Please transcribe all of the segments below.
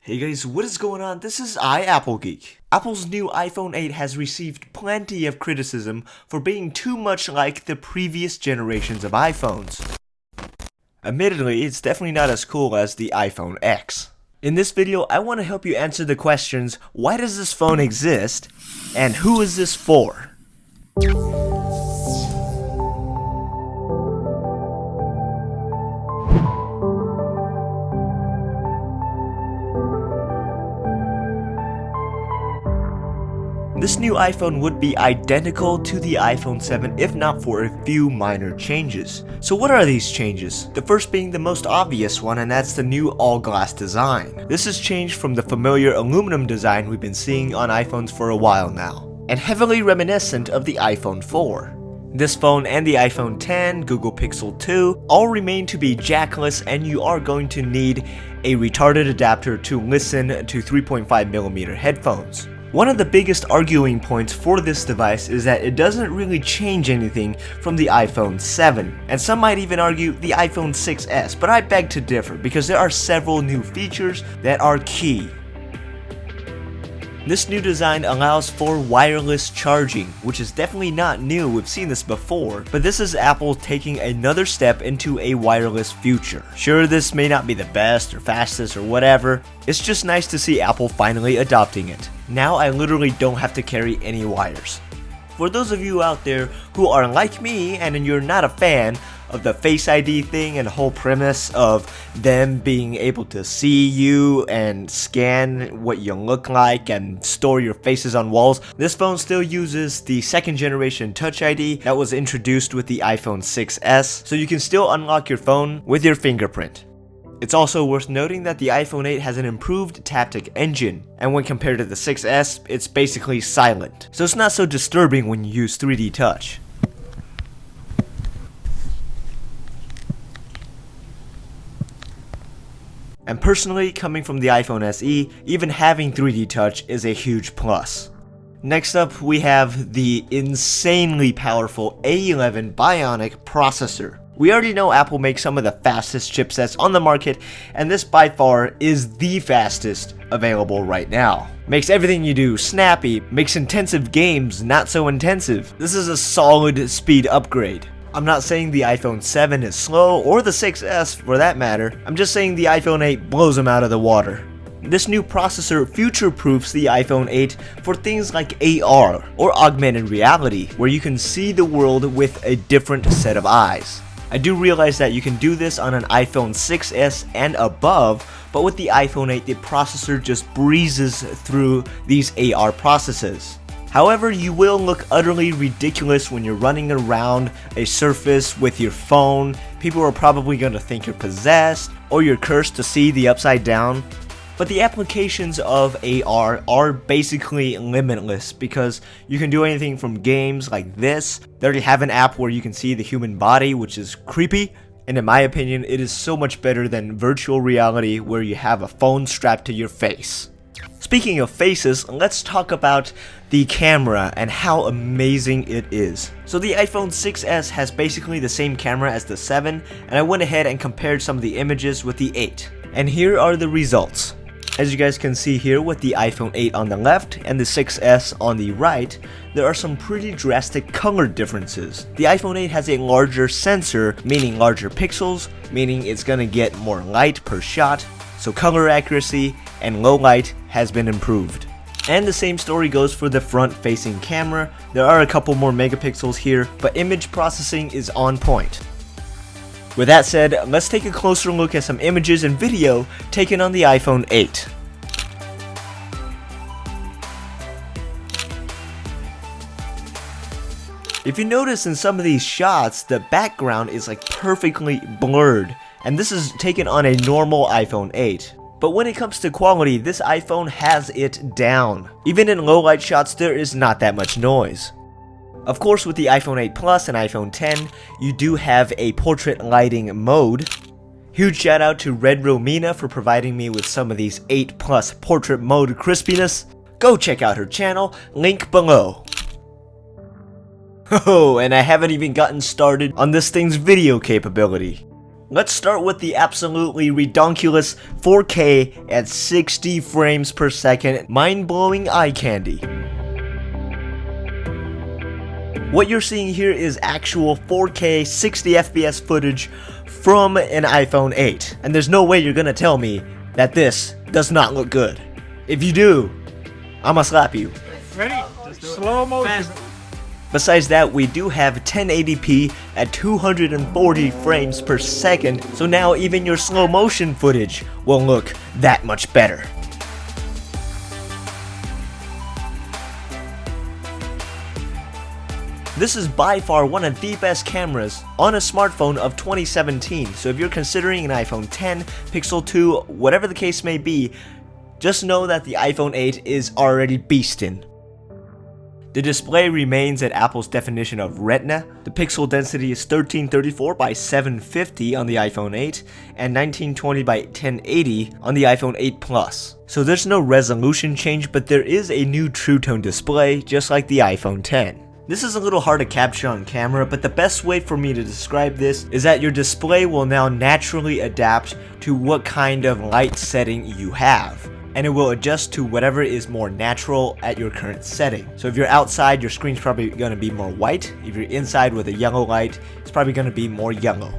Hey guys, what is going on? This is Applegeek. Apple's new iPhone 8 has received plenty of criticism for being too much like the previous generations of iPhones. Admittedly, it's definitely not as cool as the iPhone X. In this video, I want to help you answer the questions, why does this phone exist, and who is this for? This new iPhone would be identical to the iPhone 7 if not for a few minor changes. So what are these changes? The first being the most obvious one, and that's the new all-glass design. This has changed from the familiar aluminum design we've been seeing on iPhones for a while now, and heavily reminiscent of the iPhone 4. This phone and the iPhone 10, Google Pixel 2 all remain to be jackless, and you are going to need a retarded adapter to listen to 3.5mm headphones. One of the biggest arguing points for this device is that it doesn't really change anything from the iPhone 7, and some might even argue the iPhone 6s, but I beg to differ because there are several new features that are key. This new design allows for wireless charging, which is definitely not new, we've seen this before, but this is Apple taking another step into a wireless future. Sure, this may not be the best or fastest or whatever, it's just nice to see Apple finally adopting it. Now I literally don't have to carry any wires. For those of you out there who are like me and you're not a fan of the Face ID thing and the whole premise of them being able to see you and scan what you look like and store your faces on walls, this phone still uses the second generation Touch ID that was introduced with the iPhone 6s, so you can still unlock your phone with your fingerprint. It's also worth noting that the iPhone 8 has an improved taptic engine, and when compared to the 6s, it's basically silent, so it's not so disturbing when you use 3D Touch. And personally, coming from the iPhone SE, even having 3D Touch is a huge plus. Next up, we have the insanely powerful A11 Bionic processor. We already know Apple makes some of the fastest chipsets on the market, and this by far is the fastest available right now. Makes everything you do snappy, makes intensive games not so intensive. This is a solid speed upgrade. I'm not saying the iPhone 7 is slow, or the 6s for that matter, I'm just saying the iPhone 8 blows them out of the water. This new processor future-proofs the iPhone 8 for things like AR, or augmented reality, where you can see the world with a different set of eyes. I do realize that you can do this on an iPhone 6s and above, but with the iPhone 8 the processor just breezes through these AR processes. However, you will look utterly ridiculous when you're running around a surface with your phone. People are probably going to think you're possessed or you're cursed to see the upside down. But the applications of AR are basically limitless because you can do anything from games like this. They already have an app where you can see the human body, which is creepy. And in my opinion, it is so much better than virtual reality where you have a phone strapped to your face. Speaking of faces, let's talk about the camera and how amazing it is. So the iPhone 6s has basically the same camera as the 7, and I went ahead and compared some of the images with the 8. And here are the results. As you guys can see here with the iPhone 8 on the left and the 6s on the right, there are some pretty drastic color differences. The iPhone 8 has a larger sensor, meaning larger pixels, meaning it's gonna get more light per shot, so color accuracy and low light has been improved. And the same story goes for the front-facing camera. There are a couple more megapixels here, but image processing is on point. With that said, let's take a closer look at some images and video taken on the iPhone 8. If you notice in some of these shots, the background is like perfectly blurred, and this is taken on a normal iPhone 8. But when it comes to quality, this iPhone has it down. Even in low light shots, there is not that much noise. Of course, with the iPhone 8 Plus and iPhone 10, you do have a portrait lighting mode. Huge shout out to redRomina for providing me with some of these 8 Plus portrait mode crispiness. Go check out her channel, link below. Oh, and I haven't even gotten started on this thing's video capability. Let's start with the absolutely redonkulous 4K at 60 frames per second, mind-blowing eye candy. What you're seeing here is actual 4K 60 FPS footage from an iPhone 8, and there's no way you're gonna tell me that this does not look good. If you do, I'ma slap you. Ready? Slow motion. Besides that, we do have 1080p at 240 frames per second, so now even your slow motion footage will look that much better. This is by far one of the best cameras on a smartphone of 2017, so if you're considering an iPhone 10, Pixel 2, whatever the case may be, just know that the iPhone 8 is already beastin'. The display remains at Apple's definition of Retina. The pixel density is 1334 by 750 on the iPhone 8 and 1920 by 1080 on the iPhone 8 Plus. So there's no resolution change, but there is a new True Tone display, just like the iPhone 10. This is a little hard to capture on camera, but the best way for me to describe this is that your display will now naturally adapt to what kind of light setting you have, and it will adjust to whatever is more natural at your current setting. So if you're outside, your screen's probably going to be more white. If you're inside with a yellow light, it's probably going to be more yellow.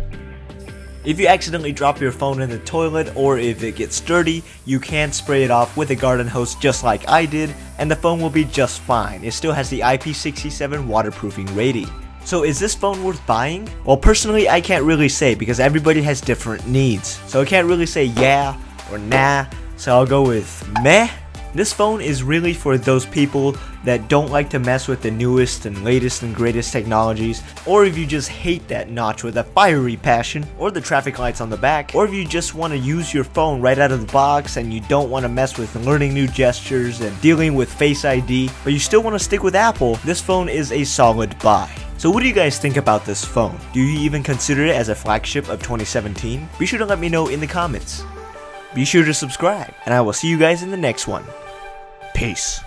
If you accidentally drop your phone in the toilet, or if it gets dirty, you can spray it off with a garden hose just like I did, and the phone will be just fine. It still has the IP67 waterproofing rating. So is this phone worth buying? Well, personally, I can't really say because everybody has different needs. So I can't really say yeah or nah, so I'll go with meh. This phone is really for those people that don't like to mess with the newest and latest and greatest technologies, or if you just hate that notch with a fiery passion, or the traffic lights on the back, or if you just want to use your phone right out of the box and you don't want to mess with learning new gestures and dealing with Face ID, but you still want to stick with Apple, this phone is a solid buy. So what do you guys think about this phone? Do you even consider it as a flagship of 2017? Be sure to let me know in the comments. Be sure to subscribe, and I will see you guys in the next one. Peace.